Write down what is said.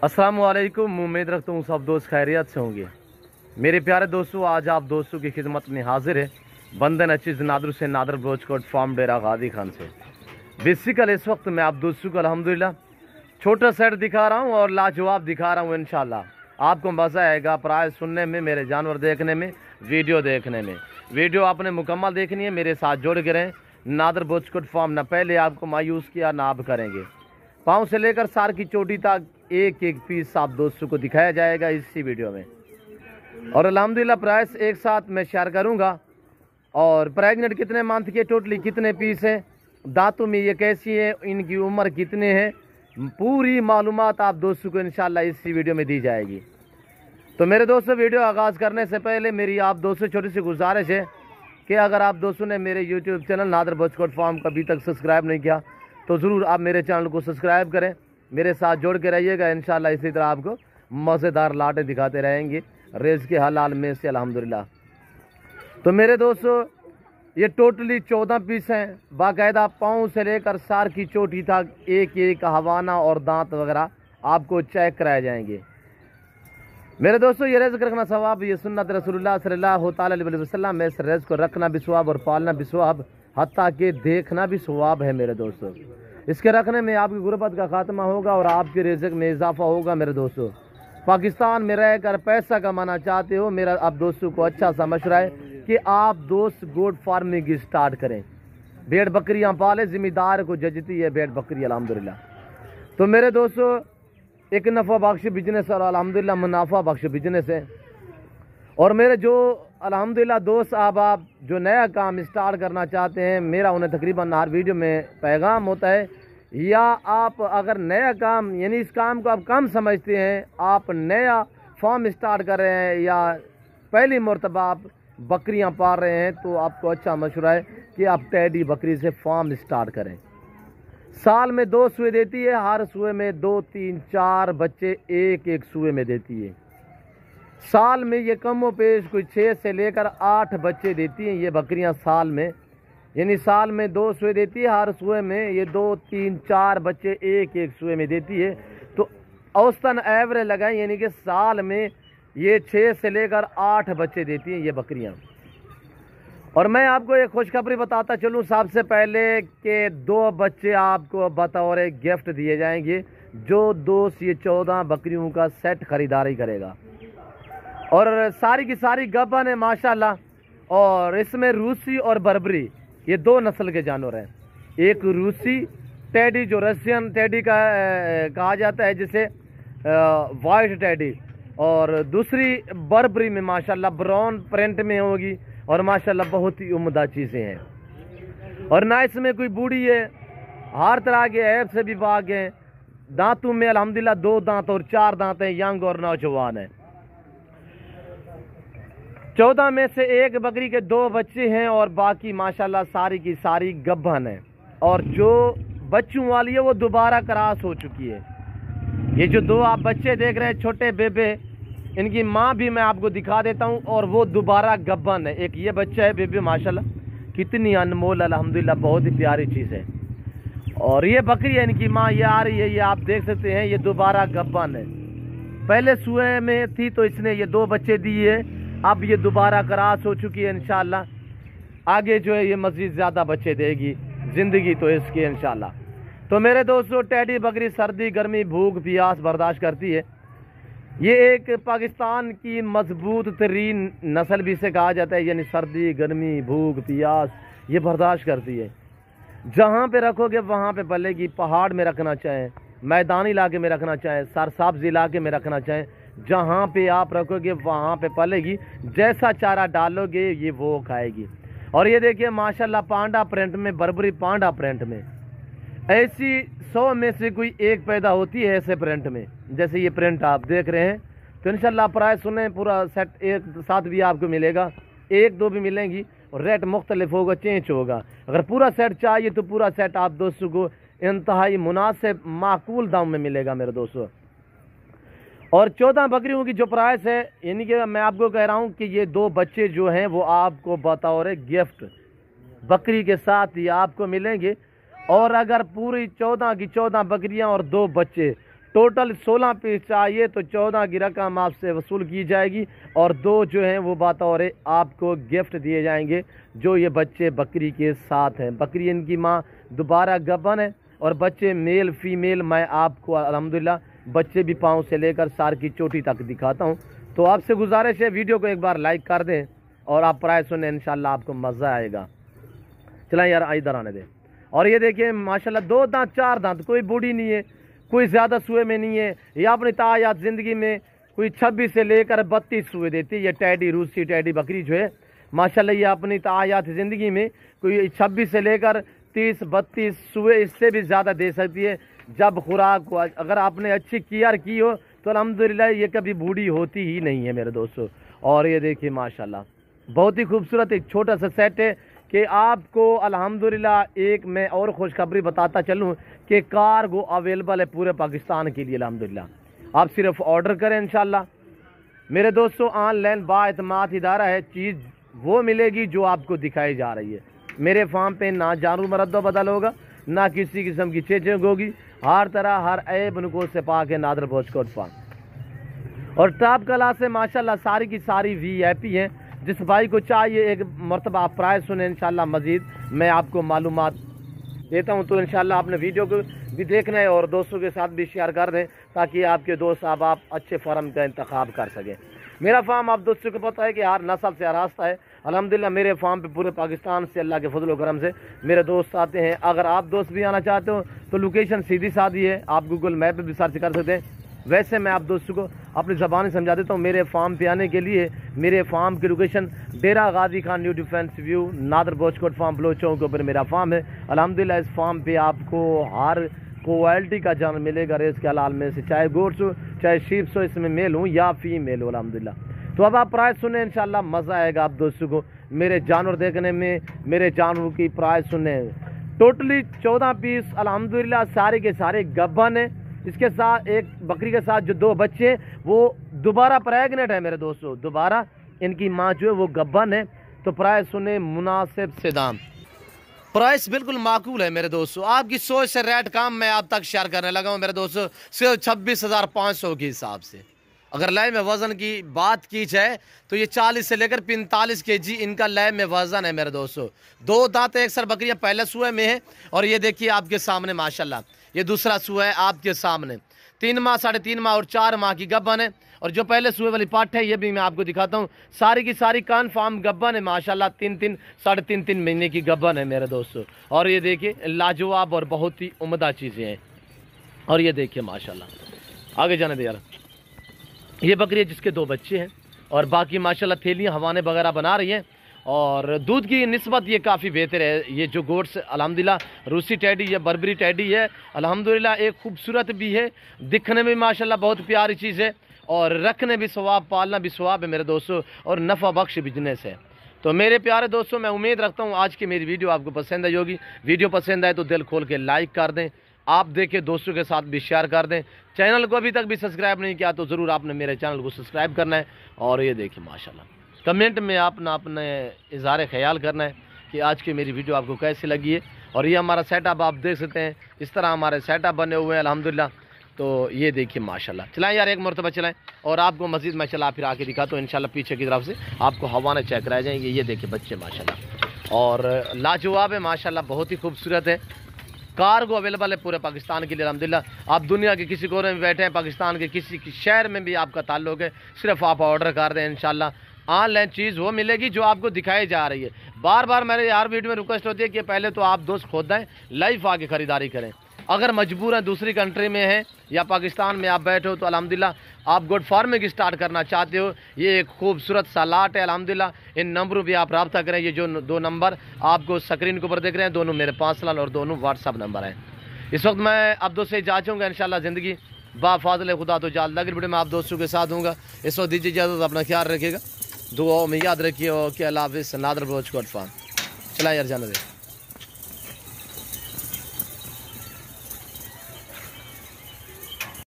अस्सलाम वालेकुम। उम्मीद रखता हूँ सब दोस्त खैरियत से होंगे। मेरे प्यारे दोस्तों, आज आप दोस्तों की खिदमत में हाजिर है बंदन अचीज़ नादर से नादर ब्रोचकोट फार्म डेरा गादी खान से। बेसिकल इस वक्त मैं आप दोस्तों को अल्हम्दुलिल्लाह छोटा सेट दिखा रहा हूँ और लाजवाब दिखा रहा हूँ। इंशाल्लाह आपको मज़ा आएगा प्राइस सुनने में, मेरे जानवर देखने में, वीडियो देखने में। वीडियो आपने मुकम्मल देखनी है, मेरे साथ जुड़ के रहें। नादर ब्रोचकोट फार्म ना पहले आपको मायूस किया ना आप करेंगे। पाँव से लेकर सार की चोटी तक एक एक पीस आप दोस्तों को दिखाया जाएगा इसी वीडियो में। और अल्हम्दुलिल्लाह प्राइस एक साथ मैं शेयर करूंगा। और प्रेग्नेंट कितने मंथ के, टोटली कितने पीस हैं, दांतों में ये कैसी है, इनकी उम्र कितने हैं, पूरी मालूमात आप दोस्तों को इंशाल्लाह इसी वीडियो में दी जाएगी। तो मेरे दोस्तों, वीडियो आगाज़ करने से पहले मेरी आप दोस्तों छोटी सी गुजारिश है कि अगर आप दोस्तों ने मेरे यूट्यूब चैनल नादर ब्रोचकोट फार्म को अभी तक सब्सक्राइब नहीं किया तो ज़रूर आप मेरे चैनल को सब्सक्राइब करें, मेरे साथ जोड़ के रहिएगा। इंशाल्लाह इसी तरह आपको मज़ेदार लाटें दिखाते रहेंगे रेज़ के हलाल में से अल्हम्दुलिल्लाह। तो मेरे दोस्तों, ये टोटली 14 पीस हैं। बाकायदा पाँव से लेकर सार की चोटी तक एक एक हवाना और दांत वगैरह आपको चेक कराए जाएंगे। मेरे दोस्तों, ये रेज़ रखना सवाब, ये सुन्नत रसूलुल्लाह सल्लल्लाहु अलैहि वसल्लम में इस रेज़ को रखना भी सवाब और पालना भी सवाब, हत्ता के देखना भी सवाब है। मेरे दोस्तों, इसके रखने में आपकी गुर्बत का खात्मा होगा और आपके रिज़्क़ में इजाफा होगा। मेरे दोस्तों, पाकिस्तान में रहकर पैसा कमाना चाहते हो, मेरा आप दोस्तों को अच्छा सा मशवरा है कि आप दोस्त गोट फार्मिंग स्टार्ट करें। भेड़ बकरियां पाले, जिम्मेदार को जजती है भेड़ बकरी अल्हम्दुलिल्लाह। तो मेरे दोस्तों, एक नफ़ा बख्श बिजनेस और अल्हम्दुलिल्लाह मुनाफा बख्श बिजनेस है। और मेरे जो अल्हम्दुलिल्लाह दोस्त आप जो नया काम स्टार्ट करना चाहते हैं, मेरा उन्हें तकरीबन हर वीडियो में पैगाम होता है, या आप अगर नया काम यानी इस काम को आप कम समझते हैं, आप नया फार्म स्टार्ट कर रहे हैं या पहली मरतबा आप बकरियां पाल रहे हैं, तो आपको अच्छा मशवरा है कि आप टैडी बकरी से फार्म स्टार्ट करें। साल में 2 सुए देती है, हर सुए में 2, 3, 4 बच्चे एक एक सुए में देती है। साल में ये कमो पेश कोई 6 से लेकर 8 बच्चे देती हैं ये बकरियां साल में, यानी साल में 2 सुए देती है, हर सुए में ये 2, 3, 4 बच्चे एक एक सुए में देती है। तो औसतन एवरेज लगाएं, यानी कि साल में ये 6 से लेकर 8 बच्चे देती हैं ये बकरियां। और मैं आपको एक खुशखबरी बताता चलूँ सबसे पहले कि 2 बच्चे आपको बतौर गिफ्ट दिए जाएंगे जो दोस्त ये 14 बकरियों का सेट खरीदारी करेगा। और सारी की सारी गब्बन है माशाल्लाह। और इसमें रूसी और बर्बरी ये 2 नस्ल के जानवर हैं। एक रूसी टैडी जो रशियन टैडी का कहा जाता है, जिसे वाइट टैडी, और दूसरी बर्बरी में माशाल्लाह ब्राउन प्रिंट में होगी और माशाल्लाह बहुत ही उम्दा चीज़ें हैं। और ना इसमें कोई बूढ़ी है, हर तरह के ऐप से भी बाग हैं। दांतों में अल्हम्दुलिल्लाह 2 दांत और 4 दांत हैं, यंग और नौजवान है। 14 में से एक बकरी के 2 बच्चे हैं और बाकी माशाल्लाह सारी की सारी गब्बन है। और जो बच्चों वाली है वो दोबारा क्रॉस हो चुकी है। ये जो 2 आप बच्चे देख रहे हैं छोटे बेबे, इनकी माँ भी मैं आपको दिखा देता हूँ और वो दोबारा गब्बन है। एक ये बच्चा है बेबी, माशाल्लाह कितनी अनमोल अल्हम्दुलिल्लाह, बहुत ही प्यारी चीज़ है। और ये बकरी है, इनकी माँ ये आ रही है, ये आप देख सकते हैं, ये दोबारा गब्बन है। पहले सुए में थी तो इसने ये 2 बच्चे दिए, अब ये दोबारा क्रॉस हो चुकी है। इंशाल्लाह आगे जो है ये मज़ीद ज़्यादा बच्चे देगी, ज़िंदगी तो इसकी इंशाल्लाह। तो मेरे दोस्तों, टैडी बकरी सर्दी गर्मी भूख प्यास बर्दाश्त करती है। ये एक पाकिस्तान की मजबूत तरीन नस्ल भी से कहा जाता है, यानी सर्दी गर्मी भूख प्यास ये बर्दाश्त करती है। जहाँ पे रखोगे वहाँ पे पलेगी। पहाड़ में रखना चाहें, मैदानी इलाके में रखना चाहें, सरसाब्ज इलाके में रखना चाहें, जहाँ पे आप रखोगे वहाँ पे पलेगी। जैसा चारा डालोगे ये वो खाएगी। और ये देखिए माशाल्लाह पांडा प्रिंट में, बर्बरी पांडा प्रिंट में, ऐसी 100 में से कोई एक पैदा होती है ऐसे प्रिंट में, जैसे ये प्रिंट आप देख रहे हैं। तो इंशाल्लाह प्राइस सुने, पूरा सेट एक साथ भी आपको मिलेगा, 1-2 भी मिलेंगी और रेट मुख्तलिफ होगा, चेंज होगा। अगर पूरा सेट चाहिए तो पूरा सेट आप दोस्तों को इंतहाई मुनासिब माकूल दाम में मिलेगा मेरे दोस्तों। और 14 बकरियों की जो प्राइस है, यानी कि मैं आपको कह रहा हूँ कि ये 2 बच्चे जो हैं वो आपको बतौर गिफ्ट बकरी के साथ ही आपको मिलेंगे। और अगर पूरी 14 की 14 बकरियां और 2 बच्चे टोटल 16 पीस चाहिए तो 14 की रकम आपसे वसूल की जाएगी और 2 जो हैं वो बतौर आपको गिफ्ट दिए जाएंगे जो ये बच्चे बकरी के साथ हैं। बकरी इनकी माँ दोबारा गबन है और बच्चे मेल फीमेल मैं आपको अल्हम्दुलिल्लाह बच्चे भी पाँव से लेकर सार की चोटी तक दिखाता हूँ। तो आपसे गुजारिश है वीडियो को एक बार लाइक कर दें और आप प्राइस सुने, इंशाल्लाह आपको मज़ा आएगा। चला यार इधर आने दें। और ये देखिए माशाल्लाह 2 दांत 4 दांत, कोई बूढ़ी नहीं है, कोई ज़्यादा सुए में नहीं है। ये अपनी तायात ज़िंदगी में कोई 26 से लेकर 32 सुए देती है। ये टैडी रूसी टैडी बकरी जो है माशाल्लाह ये अपनी तायात ज़िंदगी में कोई 26 से लेकर 30-32 सुए इससे भी ज़्यादा दे सकती है जब खुराक को अगर आपने अच्छी केयर की हो तो अल्हम्दुलिल्लाह ये कभी बूढ़ी होती ही नहीं है मेरे दोस्तों। और ये देखिए माशाल्लाह बहुत ही खूबसूरत एक छोटा सा सेट है कि आपको अल्हम्दुलिल्लाह एक मैं और खुशखबरी बताता चलूँ कि कार्गो अवेलेबल है पूरे पाकिस्तान के लिए अल्हम्दुलिल्लाह। आप सिर्फ ऑर्डर करें इंशाल्लाह मेरे दोस्तों। ऑनलाइन बाएतमाद इदारा है, चीज़ वो मिलेगी जो आपको दिखाई जा रही है। मेरे फार्म पे ना जानू मरद्दो बदल होगा, ना किसी किस्म की चेचिंग होगी, हर तरह हर ऐब नुको से पाक है नादर बोचकोट फार्म। और टॉप क्लास से माशाल्लाह सारी की सारी VIP हैं। जिस भाई को चाहिए एक मरतबा आप प्राइस सुने इंशाल्लाह मज़ीद मैं आपको मालूमात देता हूं। तो इंशाल्लाह आपने वीडियो को भी देखना है और दोस्तों के साथ भी शेयर कर दें ताकि आपके दोस्त आप अच्छे फार्म का इंतखाब कर सकें। मेरा फार्म आप दोस्तों को पता है कि हर नस्ल से रास्ता है अल्हम्दुलिल्लाह। मेरे फार्म पे पूरे पाकिस्तान से अल्लाह के फजल करम से मेरे दोस्त आते हैं। अगर आप दोस्त भी आना चाहते हो तो लोकेशन सीधी सादी है, आप गूगल मैप पे भी सर्च कर सकते हैं। वैसे मैं आप दोस्तों को अपनी ज़बानी समझा देता हूँ। मेरे फार्म पे आने के लिए मेरे फार्म की location Dera Ghazi Khan new defence view नादर बोचकोट फार्म बलोच चौक के ऊपर मेरा फार्म है अल्हम्दुलिल्लाह। इस फार्म पे आपको हर क्वालिटी का जानवर मिलेगा रेस के हलाल में से, चाहे गोट्स हो चाहे शीप्स हो, इसमें मेल हो या फीमेल हो अल्हम्दुलिल्लाह। तो अब आप प्राइस सुने इंशाल्लाह मज़ा आएगा आप दोस्तों को मेरे जानवर देखने में, मेरे जानवर की प्राइस सुनने। टोटली 14 पीस अल्हम्दुलिल्लाह सारे के सारे गब्बन है। इसके साथ एक बकरी के साथ जो 2 बच्चे हैं वो दोबारा प्रेगनेंट है मेरे दोस्तों, दोबारा इनकी माँ जो है वो गब्बन है। तो प्राइस सुने मुनासिब से दाम, प्राइस बिल्कुल माकूल है मेरे दोस्तों। आपकी सोच से रेट काम मैं आप तक शेयर करने लगा हूँ मेरे दोस्तों सिर्फ 26,500 के हिसाब से। अगर लय में वज़न की बात की जाए तो ये 40 से लेकर 45 kg इनका लय में वज़न है मेरे दोस्तों। 2 दांत एक सर बकरियाँ पहले सुए में है और ये देखिए आपके सामने माशाल्लाह ये दूसरा सुआ है आपके सामने। 3 माह 3.5 माह और 4 माह की गब्बन है। और जो पहले सुए वाली पाठ है ये भी मैं आपको दिखाता हूँ। सारी की सारी कन्फर्म गब्बन है माशाल्लाह, 3-3 3.5 महीने की गब्बन है मेरे दोस्तों। और ये देखिए लाजवाब और बहुत ही उम्दा चीज़ें हैं। और ये देखिए माशाल्लाह आगे जाने दे यार। ये बकरी है जिसके 2 बच्चे हैं और बाकी माशाल्लाह थैलियाँ हवाने वगैरह बना रही हैं और दूध की निस्बत ये काफ़ी बेहतर है। ये जो गोट्स अल्हम्दुलिल्लाह रूसी टैडी या बर्बरी टैडी है अल्हम्दुलिल्लाह एक खूबसूरत भी है, दिखने में माशाल्लाह बहुत प्यारी चीज़ है और रखने भी सवाब, पालना भी सवाब है मेरे दोस्तों और नफ़ा बख्श बिजनेस है। तो मेरे प्यारे दोस्तों मैं उम्मीद रखता हूँ आज की मेरी वीडियो आपको पसंद आई होगी। वीडियो पसंद आए तो दिल खोल के लाइक कर दें, आप देखें दोस्तों के साथ भी शेयर कर दें। चैनल को अभी तक भी सब्सक्राइब नहीं किया तो ज़रूर आपने मेरे चैनल को सब्सक्राइब करना है। और ये देखिए माशाल्लाह कमेंट में अपने इज़हार ख्याल करना है कि आज की मेरी वीडियो आपको कैसी लगी है। और ये हमारा सेटअप आप देख सकते हैं, इस तरह हमारे सेटअप बने हुए हैं अल्हम्दुलिल्लाह। तो ये देखिए माशाल्लाह। चलाएं यार एक मरतबा चलाएं और आपको मज़ीद मैं चला फिर आके दिखाता हूँ इंशाल्लाह। पीछे की तरफ से आपको हवाने चेक कराए जाएंगे। ये देखिए बच्चे माशाल्लाह और लाजवाब है माशाल्लाह, बहुत ही खूबसूरत है। कार्गो अवेलेबल है पूरे पाकिस्तान के लिए अल्हम्दुलिल्लाह। आप दुनिया के किसी कोने में बैठे हैं, पाकिस्तान के किसी शहर में भी आपका ताल्लुक है, सिर्फ आप ऑर्डर कर दें इंशाल्लाह ऑनलाइन चीज़ वो मिलेगी जो आपको दिखाई जा रही है। बार बार मेरे हर वीडियो में रिक्वेस्ट होती है कि पहले तो आप दोस्त खुद आएँ, लाइव आके ख़रीदारी करें। अगर मजबूर हैं दूसरी कंट्री में हैं या पाकिस्तान में आप बैठे हो तो अल्हम्दुलिल्लाह आप गोट फार्मिंग स्टार्ट करना चाहते हो, ये एक खूबसूरत सा लाट है अल्हम्दुलिल्लाह। इन नंबरों भी आप रब्ता करें। ये जो 2 नंबर आपको स्क्रीन के ऊपर देख रहे हैं दोनों मेरे पर्सनल और दोनों व्हाट्सअप नंबर हैं। इस वक्त मैं आप दोस्तों से जा चाहूँगा इंशाल्लाह ज़िंदगी बाफाज़िल खुदा तो जाल अगली वीडियो में आप दोस्तों के साथ हूँगा। इस वक्त दीजिए इजाज़त, अपना ख्याल रखिएगा, दुआओं में याद रखिए। और के अल्लाह हाफ़िज़। नादर बोचकोट फार्म चला यार जाने दे।